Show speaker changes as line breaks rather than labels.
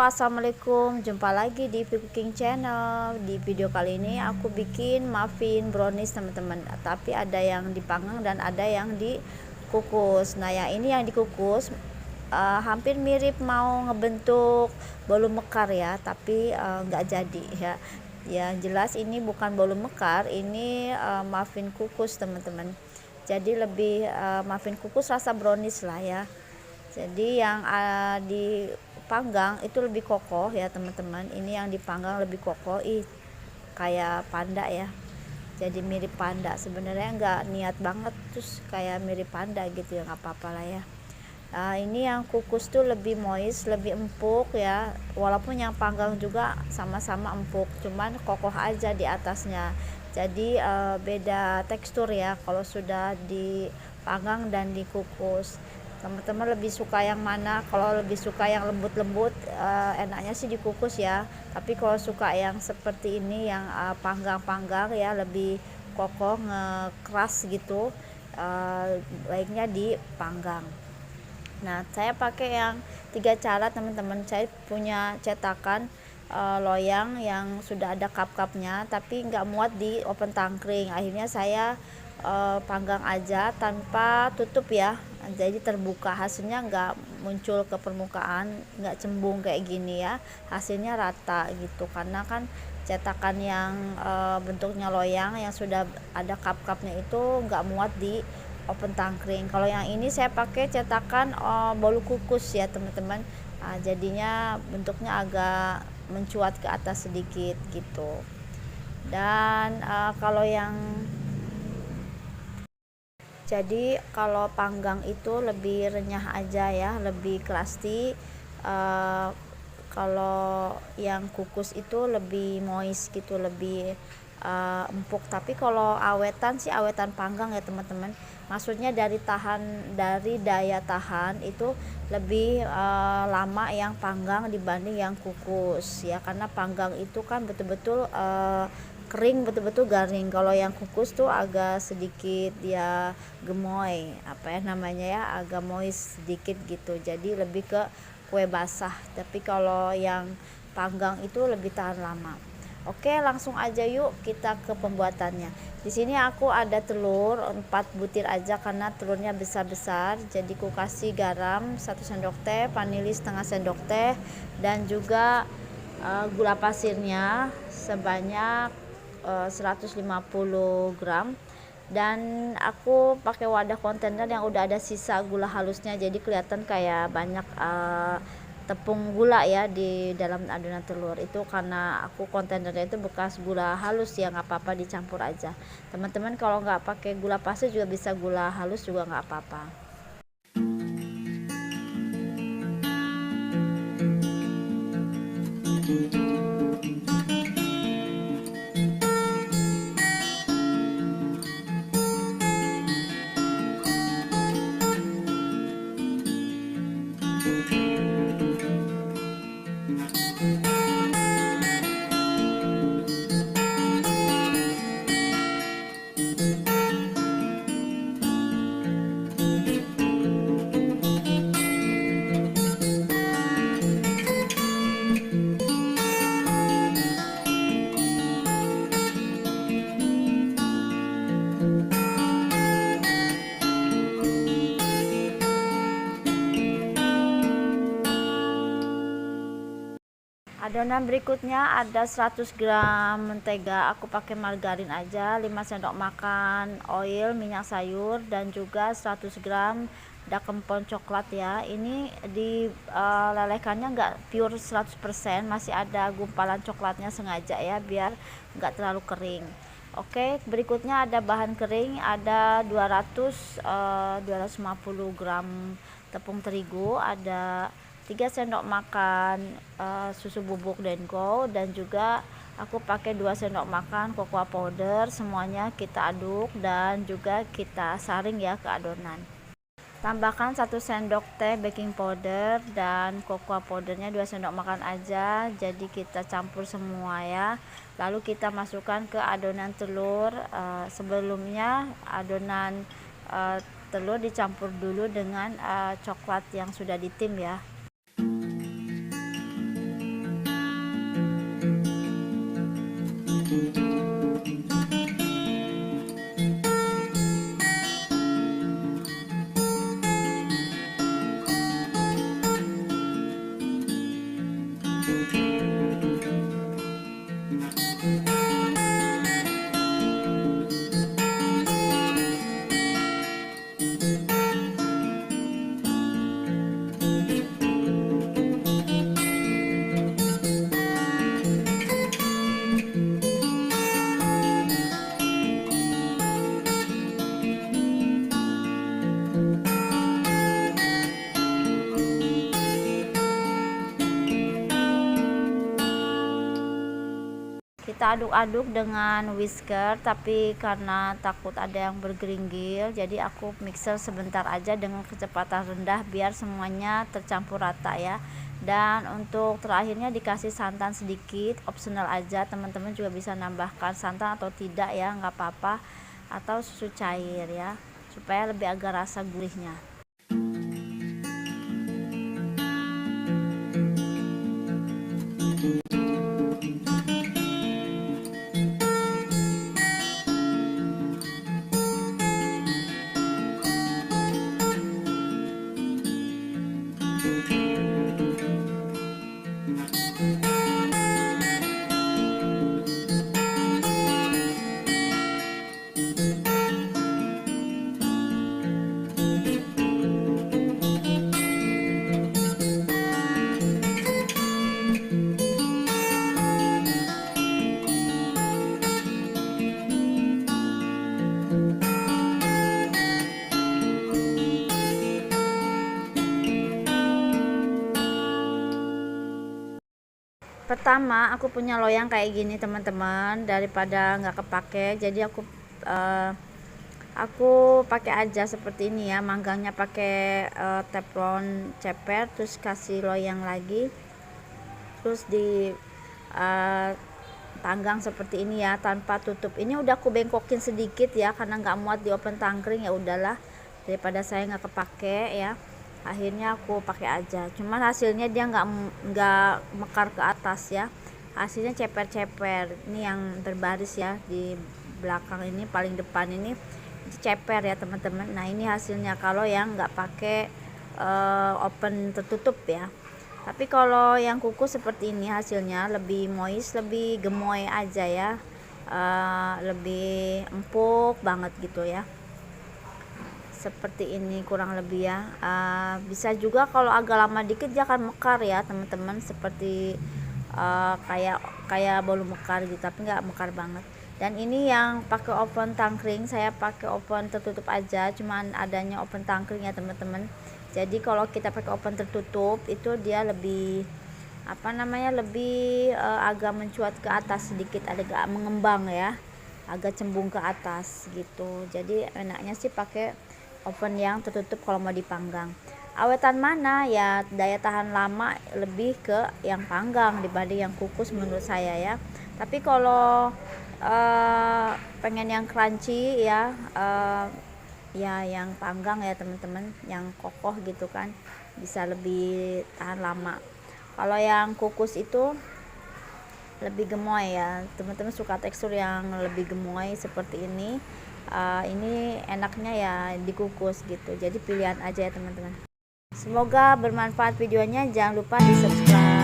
Assalamualaikum, jumpa lagi di Ivy Cooking Channel. Di video kali ini aku bikin muffin brownies teman-teman, tapi ada yang dipanggang dan ada yang dikukus. Nah yang ini yang dikukus hampir mirip mau ngebentuk bolu mekar ya, tapi nggak jadi ya. Yang jelas ini bukan bolu mekar, ini muffin kukus teman-teman. Jadi lebih muffin kukus rasa brownies lah ya. Jadi yang dipanggang itu lebih kokoh ya teman-teman. Ini yang dipanggang lebih kokoh, kayak panda ya. Jadi mirip panda, sebenarnya nggak niat banget terus kayak mirip panda gitu ya, nggak apa-apa lah ya. Ini yang kukus tuh lebih moist, lebih empuk ya. Walaupun yang panggang juga sama-sama empuk, cuman kokoh aja di atasnya. Jadi beda tekstur ya kalau sudah dipanggang dan dikukus. Teman-teman lebih suka yang mana? Kalau lebih suka yang lembut-lembut, enaknya sih dikukus ya. Tapi kalau suka yang seperti ini yang panggang-panggang ya, lebih kokoh, ngekeras gitu, baiknya dipanggang. Nah saya pakai yang 3 cara teman-teman. Saya punya cetakan loyang yang sudah ada cup-cupnya, tapi nggak muat di oven tangkring. Akhirnya saya panggang aja tanpa tutup ya, jadi terbuka, hasilnya nggak muncul ke permukaan, nggak cembung kayak gini ya, hasilnya rata gitu. Karena kan cetakan yang bentuknya loyang yang sudah ada cup-cupnya itu nggak muat di oven tangkring. Kalau yang ini saya pakai cetakan bolu kukus ya teman-teman. Jadinya bentuknya agak mencuat ke atas sedikit gitu. Dan kalau panggang itu lebih renyah aja ya, lebih klasik. Kalau yang kukus itu lebih moist gitu, lebih empuk. Tapi kalau awetan sih awetan panggang ya teman-teman. Maksudnya dari daya tahan itu lebih lama yang panggang dibanding yang kukus ya, karena panggang itu kan betul-betul kering, betul-betul garing. Kalau yang kukus tuh agak sedikit ya gemoy, apa ya namanya ya, agak moist sedikit gitu, jadi lebih ke kue basah. Tapi kalau yang panggang itu lebih tahan lama. Oke, langsung aja yuk kita ke pembuatannya. Di sini aku ada telur 4 butir aja karena telurnya besar-besar. Jadi aku kasih garam 1 sendok teh, vanili setengah sendok teh, dan juga gula pasirnya sebanyak 150 gram. Dan aku pakai wadah kontainer yang udah ada sisa gula halusnya, jadi kelihatan kayak banyak tepung gula ya di dalam adonan telur itu, karena aku kontainernya itu bekas gula halus ya, nggak apa-apa dicampur aja teman-teman. Kalau nggak pakai gula pasir juga bisa, gula halus juga nggak apa-apa. Adonan berikutnya ada 100 gram mentega, aku pakai margarin aja, 5 sendok makan oil minyak sayur, dan juga 100 gram dakempon coklat ya. Ini dilelehkannya nggak pure 100%, masih ada gumpalan coklatnya sengaja ya, biar nggak terlalu kering. Oke, berikutnya ada bahan kering, ada 250 gram tepung terigu, ada 3 sendok makan susu bubuk Denko, dan juga aku pakai 2 sendok makan cocoa powder. Semuanya kita aduk dan juga kita saring ya ke adonan. Tambahkan 1 sendok teh baking powder dan cocoa powdernya 2 sendok makan aja. Jadi kita campur semua ya. Lalu kita masukkan ke adonan telur. Sebelumnya adonan telur dicampur dulu dengan coklat yang sudah ditim ya. Kita aduk-aduk dengan whisker, tapi karena takut ada yang bergeringgil, jadi aku mixer sebentar aja dengan kecepatan rendah biar semuanya tercampur rata ya. Dan untuk terakhirnya dikasih santan sedikit, opsional aja, teman-teman juga bisa nambahkan santan atau tidak ya, nggak apa-apa, atau susu cair ya, supaya lebih agak rasa gurihnya. Pertama aku punya loyang kayak gini teman-teman, daripada nggak kepake, jadi aku pakai aja seperti ini ya, manggangnya pakai teflon ceper, terus kasih loyang lagi, terus di panggang seperti ini ya, tanpa tutup. Ini udah aku bengkokin sedikit ya, karena nggak muat di oven tangkring, ya udahlah daripada saya nggak kepake ya, akhirnya aku pakai aja. Cuman hasilnya dia nggak mekar ke atas ya, hasilnya ceper-ceper. Ini yang berbaris ya, di belakang ini paling depan ini ceper ya teman-teman. Nah ini hasilnya kalau yang nggak pakai oven tertutup ya. Tapi kalau yang kukus seperti ini hasilnya lebih moist, lebih gemoy aja ya, lebih empuk banget gitu ya, seperti ini kurang lebih ya. Bisa juga kalau agak lama dikit dia akan mekar ya teman-teman, seperti kayak bolu mekar gitu, tapi nggak mekar banget. Dan ini yang pakai oven tangkring, saya pakai oven tertutup aja, cuman adanya oven tangkring ya teman-teman. Jadi kalau kita pakai oven tertutup itu dia lebih lebih agak mencuat ke atas sedikit, agak mengembang ya, agak cembung ke atas gitu. Jadi enaknya sih pakai oven yang tertutup kalau mau dipanggang. Awetan mana ya, daya tahan lama lebih ke yang panggang dibanding yang kukus menurut saya ya. Tapi kalau pengen yang crunchy ya, ya yang panggang ya teman-teman, yang kokoh gitu kan, bisa lebih tahan lama. Kalau yang kukus itu lebih gemoy ya, teman-teman suka tekstur yang lebih gemoy seperti ini. Ini enaknya ya dikukus gitu, jadi pilihan aja ya teman-teman. Semoga bermanfaat videonya, jangan lupa di subscribe.